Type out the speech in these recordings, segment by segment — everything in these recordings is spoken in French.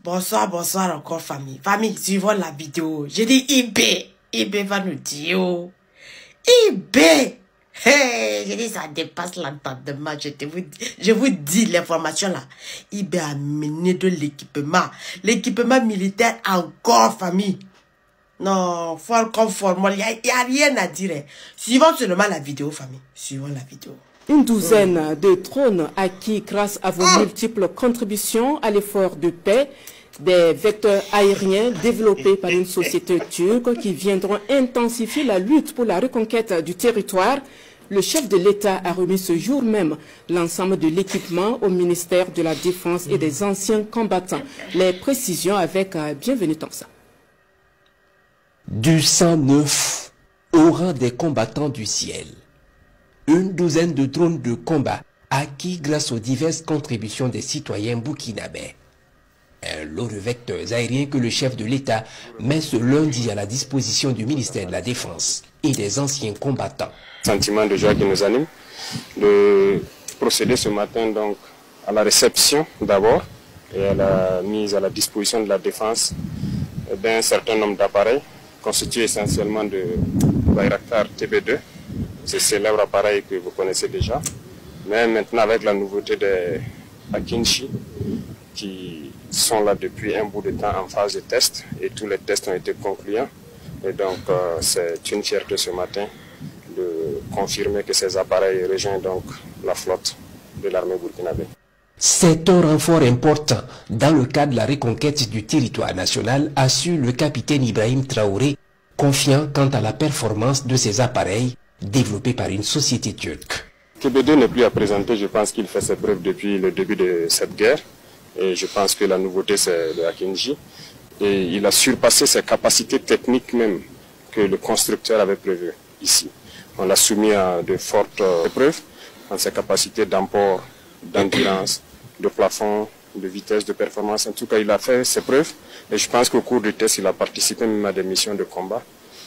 Bonsoir, bonsoir encore famille. Famille, suivons la vidéo. J'ai dit Ibé va nous dire. Ibé. Hey, j'ai dit ça dépasse l'entendement. Je vous dis l'information là. Ibé a mené de l'équipement. L'équipement militaire encore famille. Non, fort comme formol. Il n'y a rien à dire. Suivons seulement la vidéo famille. Suivons la vidéo. Une douzaine de drones acquis grâce à vos multiples contributions à l'effort de paix, des vecteurs aériens développés par une société turque qui viendront intensifier la lutte pour la reconquête du territoire. Le chef de l'État a remis ce jour même l'ensemble de l'équipement au ministère de la Défense et des anciens combattants. Les précisions avec Bienvenue Tamsa. Du 109 au rang des combattants du ciel. Une douzaine de drones de combat acquis grâce aux diverses contributions des citoyens burkinabés. Un lot de vecteurs aériens que le chef de l'État met ce lundi à la disposition du ministère de la Défense et des anciens combattants. Sentiment de joie qui nous anime de procéder ce matin donc à la réception d'abord et à la mise à la disposition de la Défense d'un certain nombre d'appareils constitués essentiellement de Bayraktar TB2. Ce célèbre appareil que vous connaissez déjà, mais maintenant avec la nouveauté des Akinci qui sont là depuis un bout de temps en phase de test et tous les tests ont été concluants. Et donc c'est une fierté ce matin de confirmer que ces appareils rejoignent donc la flotte de l'armée burkinabé. C'est un renfort important dans le cadre de la reconquête du territoire national, assure le capitaine Ibrahim Traoré, confiant quant à la performance de ces appareils développés par une société turque. TB2 n'est plus à présenter, je pense qu'il fait ses preuves depuis le début de cette guerre. Et je pense que la nouveauté c'est le Akinci. Et il a surpassé ses capacités techniques même que le constructeur avait prévues ici. On l'a soumis à de fortes épreuves dans ses capacités d'emport, d'endurance, de plafond, de vitesse, de performance. En tout cas, il a fait ses preuves. Et je pense qu'au cours du test, il a participé même à des missions de combat.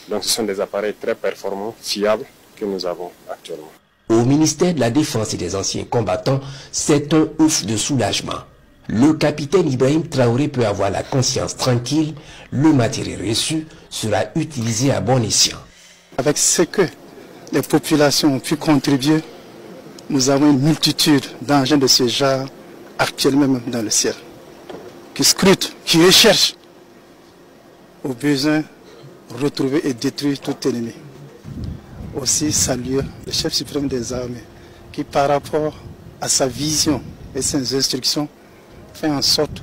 Donc ce sont des appareils très performants, fiables, que nous avons actuellement. Au ministère de la Défense et des anciens combattants, c'est un ouf de soulagement. Le capitaine Ibrahim Traoré peut avoir la conscience tranquille, le matériel reçu sera utilisé à bon escient. Avec ce que les populations ont pu contribuer, nous avons une multitude d'engins de ce genre actuellement même dans le ciel, qui scrutent, qui recherchent au besoin retrouver et détruire tout ennemi. Aussi saluer le chef suprême des armées qui par rapport à sa vision et ses instructions fait en sorte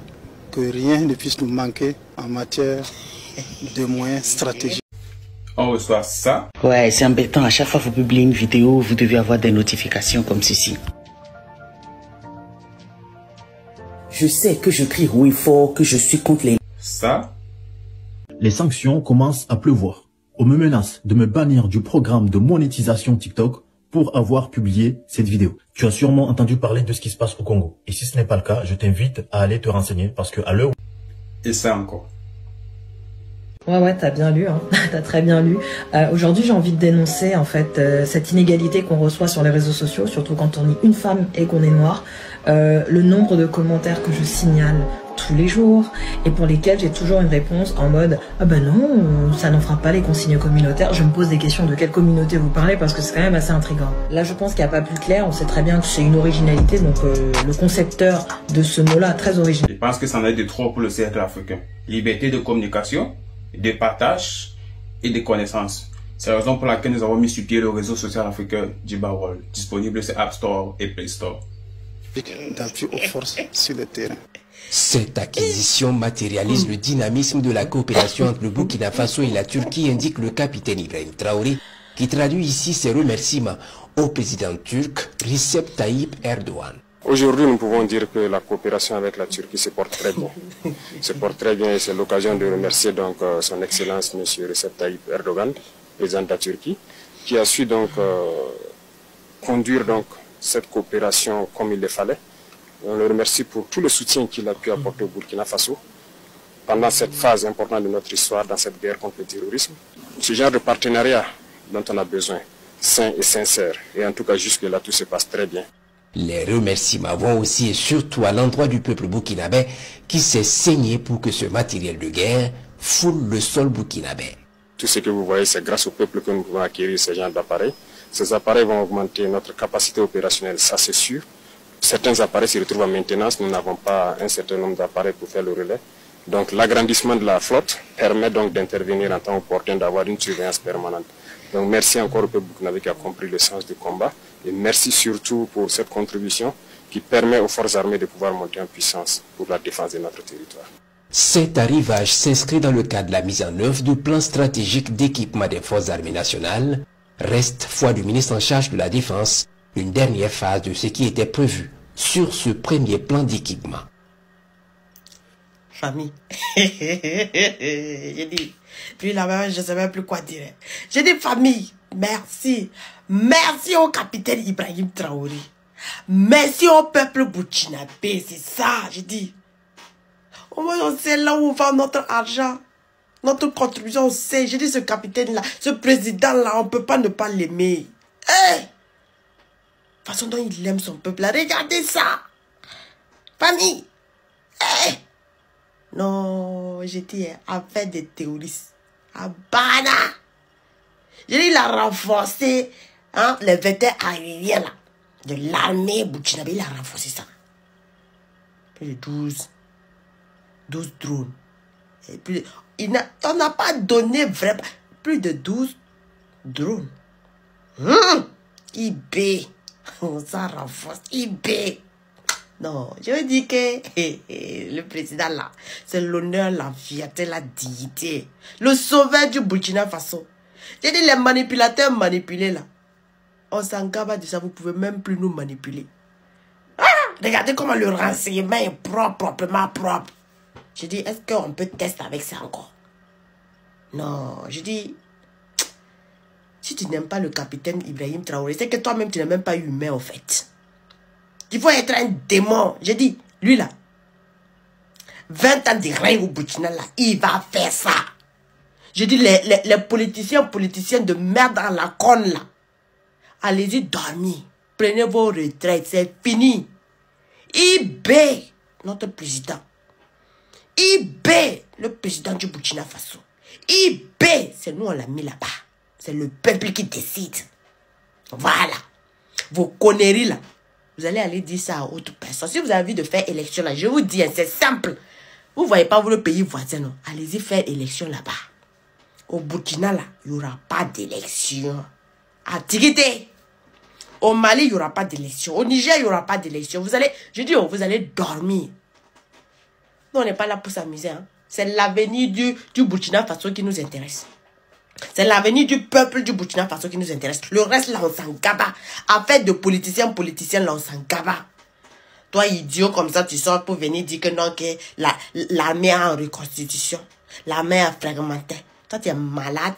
que rien ne puisse nous manquer en matière de moyens stratégiques. On reçoit ça. Ouais, c'est embêtant. À chaque fois que vous publiez une vidéo, vous devez avoir des notifications comme ceci. Je sais que je crie haut et fort que je suis contre les... Ça. Les sanctions commencent à pleuvoir. On me menace de me bannir du programme de monétisation TikTok pour avoir publié cette vidéo. Tu as sûrement entendu parler de ce qui se passe au Congo. Et si ce n'est pas le cas, je t'invite à aller te renseigner parce que à l'heure... Et ça encore. Ouais, t'as bien lu, hein. T'as très bien lu. Aujourd'hui, j'ai envie de dénoncer en fait cette inégalité qu'on reçoit sur les réseaux sociaux, surtout quand on est une femme et qu'on est noir. Le nombre de commentaires que je signale tous les jours et pour lesquels j'ai toujours une réponse en mode « Ah ben non, ça n'en fera pas les consignes communautaires ». Je me pose des questions de quelle communauté vous parlez parce que c'est quand même assez intriguant. Là, je pense qu'il n'y a pas plus clair. On sait très bien que c'est une originalité, donc le concepteur de ce mot-là, très original. Je pense que ça en est de trop pour le cercle africain. Liberté de communication, de partage et de connaissances. C'est la raison pour laquelle nous avons mis sur pied le réseau social africain Djiba World, disponible sur App Store et Play Store. D'appui aux forces sur le terrain. Cette acquisition matérialise le dynamisme de la coopération entre le Burkina Faso et la Turquie, indique le capitaine Ibrahim Traoré, qui traduit ici ses remerciements au président turc Recep Tayyip Erdogan. Aujourd'hui, nous pouvons dire que la coopération avec la Turquie se porte très bien. Se porte très bien et c'est l'occasion de remercier donc son Excellence M. Recep Tayyip Erdogan, président de la Turquie, qui a su donc conduire donc cette coopération comme il le fallait. On le remercie pour tout le soutien qu'il a pu apporter au Burkina Faso pendant cette phase importante de notre histoire dans cette guerre contre le terrorisme. Ce genre de partenariat dont on a besoin, sain et sincère. Et en tout cas, jusque-là, tout se passe très bien. Les remerciements vont aussi et surtout à l'endroit du peuple burkinabé qui s'est saigné pour que ce matériel de guerre foule le sol burkinabé. Tout ce que vous voyez, c'est grâce au peuple que nous pouvons acquérir ce genre d'appareils. Ces appareils vont augmenter notre capacité opérationnelle, ça c'est sûr. Certains appareils se retrouvent en maintenance, nous n'avons pas un certain nombre d'appareils pour faire le relais. Donc l'agrandissement de la flotte permet donc d'intervenir en temps opportun, d'avoir une surveillance permanente. Donc merci encore au peuple burkinabé qui a compris le sens du combat et merci surtout pour cette contribution qui permet aux forces armées de pouvoir monter en puissance pour la défense de notre territoire. Cet arrivage s'inscrit dans le cadre de la mise en œuvre du plan stratégique d'équipement des forces armées nationales. Reste, foi du ministre en charge de la Défense, une dernière phase de ce qui était prévu sur ce premier plan d'équipement. Famille. J'ai dit, puis là-bas, je ne sais même plus quoi dire. J'ai dit, famille, merci. Merci au capitaine Ibrahim Traoré. Merci au peuple burkinabé, c'est ça, j'ai dit. Au moins, on sait là où on va notre argent. Notre contribution, on sait. J'ai dit, ce capitaine-là, ce président-là, on ne peut pas ne pas l'aimer. Hey! La façon dont il aime son peuple, regardez ça. Famille. Hey! Non, j'étais affaire des terroristes. À Bana. J'ai dit, il a renforcé les vecteurs aériens là, de l'armée burkinabé. Il a renforcé ça. Plus de 12 drones. Et puis, on n'a pas donné vraiment plus de 12 drones. IB. Ça renforce. IB. Non, je veux dire que le président là, c'est l'honneur, la fierté, la dignité. Le sauveur du Burkina Faso. J'ai dit les manipulateurs manipulés là. On s'en gaba de ça, vous pouvez même plus nous manipuler. Ah, regardez comment le renseignement est propre, proprement propre. Je dis, est-ce qu'on peut tester avec ça encore? Non, je dis, si tu n'aimes pas le capitaine Ibrahim Traoré, c'est que toi-même tu n'es même pas humain en fait. Il faut être un démon. Je dis, lui là, 20 ans de règne au Burkina là, il va faire ça. Je dis, les politiciens de merde dans la conne là, allez-y dormir. Prenez vos retraites, c'est fini. IB, notre président. IB, le président du Burkina Faso. IB, c'est nous on l'a mis là-bas. C'est le peuple qui décide. Voilà. Vos conneries là, vous allez aller dire ça à autre personne. Si vous avez envie de faire élection là, je vous dis, c'est simple. Vous ne voyez pas le pays voisin, non? Allez-y faire élection là-bas. Au Burkina là, il n'y aura pas d'élection. À Tigité. Au Mali, il n'y aura pas d'élection. Au Niger, il n'y aura pas d'élection. Vous allez, je dis, vous allez dormir. Nous, on n'est pas là pour s'amuser. Hein. C'est l'avenir du Burkina Faso qui nous intéresse. C'est l'avenir du peuple du Burkina Faso qui nous intéresse. Le reste, là, on s'en gaba. Affaire de politiciens, là, on s'en gaba. Toi, idiot, comme ça, tu sors pour venir dire que non, que l'armée est en reconstitution. L'armée est fragmentée. Toi, tu es malade.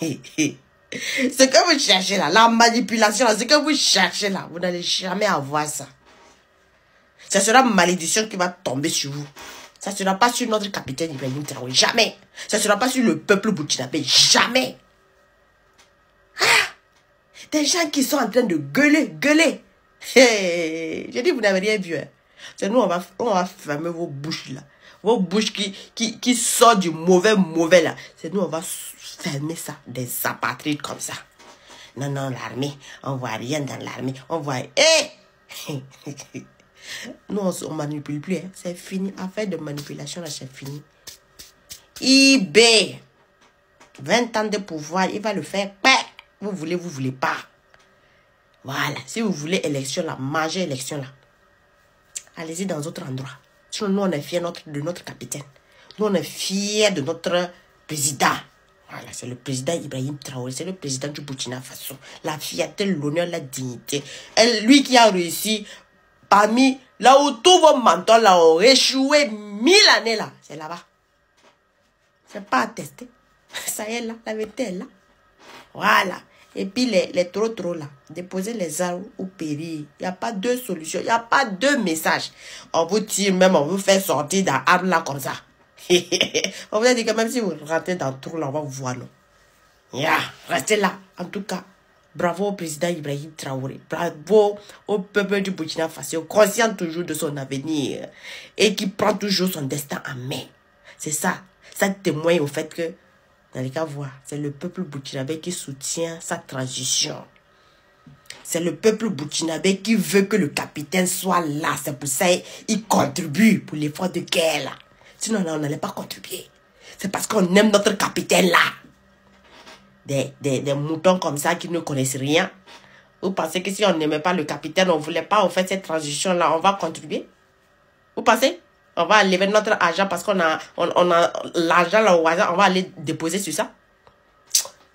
Ce que vous cherchez là, la manipulation, là, ce que vous cherchez là, vous n'allez jamais avoir ça. Ce sera une malédiction qui va tomber sur vous. Ça ne sera pas sur notre capitaine Ibrahim Traoré. Jamais. Ça ne sera pas sur le peuple burkinabé. Jamais. Ah, des gens qui sont en train de gueuler. Hey, j'ai dit, vous n'avez rien vu. Hein. C'est nous, on va fermer vos bouches là. Vos bouches qui sortent du mauvais là. C'est nous, on va fermer ça. Des apatrides comme ça. Non, l'armée. On voit rien dans l'armée. On voit... Hey! Nous, on ne manipule plus. Hein. C'est fini. Affaire de manipulation, là, c'est fini. IB. 20 ans de pouvoir, il va le faire. Vous voulez pas. Voilà. Si vous voulez élection, là, mangez élection, là. Allez-y dans d'autres endroits. Sinon, nous, on est fiers de notre capitaine. Nous, on est fiers de notre président. Voilà, c'est le président Ibrahim Traoré. C'est le président du Burkina Faso. La fierté, l'honneur, la dignité. Et lui qui a réussi... Parmi là où tous vos mentors là ont échoué 1000 années là, c'est là-bas. C'est pas à tester. Ça y est là, la vérité est là. Voilà. Et puis les trop là, déposer les armes ou périr. Il n'y a pas deux solutions, il n'y a pas deux messages. On vous tire même, on vous fait sortir dans l'arme là comme ça. On vous a dit que même si vous rentrez dans le trou là, on va vous voir non. Yeah, restez là. En tout cas, Bravo au président Ibrahim Traoré. Bravo au peuple du Burkina Faso, conscient toujours de son avenir et qui prend toujours son destin en main. C'est ça. Ça témoigne au fait que, dans les cas voir, c'est le peuple burkinabé qui soutient sa transition. C'est le peuple burkinabé qui veut que le capitaine soit là. C'est pour ça qu'il contribue pour l'effort de guerre là. Sinon, on n'allait pas contribuer. C'est parce qu'on aime notre capitaine là. Des moutons comme ça qui ne connaissent rien. Vous pensez que si on n'aimait pas le capitaine, on ne voulait pas faire cette transition-là, on va contribuer? Vous pensez? On va lever notre argent parce qu'on a l'argent là au hasard, on va aller déposer sur ça?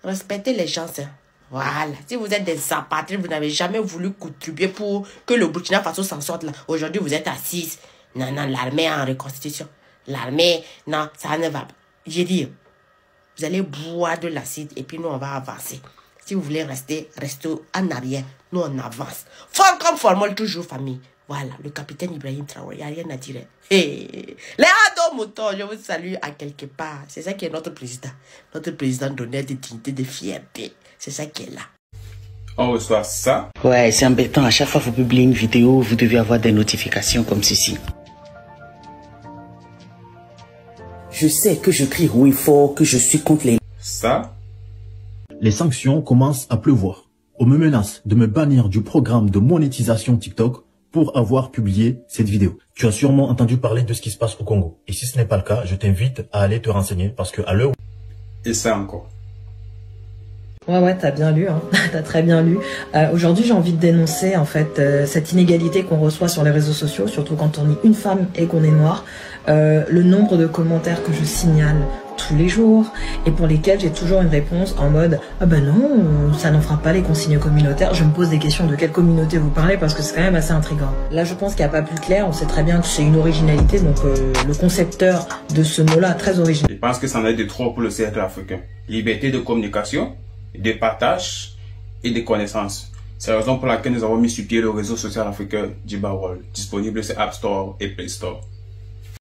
Respectez les gens, ça. Voilà. Si vous êtes des apatrides, vous n'avez jamais voulu contribuer pour que le Burkina Faso s'en sorte là. Aujourd'hui, vous êtes assis. Non, non, l'armée est en reconstitution. L'armée, non, ça ne va pas. J'ai dit, vous allez boire de l'acide et puis nous, on va avancer. Si vous voulez rester, restez en arrière. Nous, on avance. Fort comme formol, toujours famille. Voilà, le capitaine Ibrahim Traoré, il n'y a rien à dire. Hey, les ados moutons, je vous salue à quelque part. C'est ça qui est notre président. Notre président d'honneur, de dignité, de fierté. C'est ça qui est là. On reçoit ça. Ouais, c'est embêtant. À chaque fois que vous publiez une vidéo, vous devez avoir des notifications comme ceci. Je sais que je crie oui fort, que je suis contre les... Ça. Les sanctions commencent à pleuvoir. On me menace de me bannir du programme de monétisation TikTok pour avoir publié cette vidéo. Tu as sûrement entendu parler de ce qui se passe au Congo. Et si ce n'est pas le cas, je t'invite à aller te renseigner parce que à l'heure... Et ça encore. Ouais, t'as bien lu, hein. T'as très bien lu. Aujourd'hui, j'ai envie de dénoncer en fait cette inégalité qu'on reçoit sur les réseaux sociaux, surtout quand on est une femme et qu'on est noir. Le nombre de commentaires que je signale tous les jours et pour lesquels j'ai toujours une réponse en mode « Ah ben non, ça n'en fera pas les consignes communautaires ». Je me pose des questions de quelle communauté vous parlez parce que c'est quand même assez intriguant. Là, je pense qu'il n'y a pas plus clair. On sait très bien que c'est une originalité, donc le concepteur de ce mot-là, très original. Je pense que ça en est de trop pour le cercle africain. Liberté de communication, de partage et de connaissances. C'est la raison pour laquelle nous avons mis sur pied le réseau social africain Djiba World, disponible sur App Store et Play Store.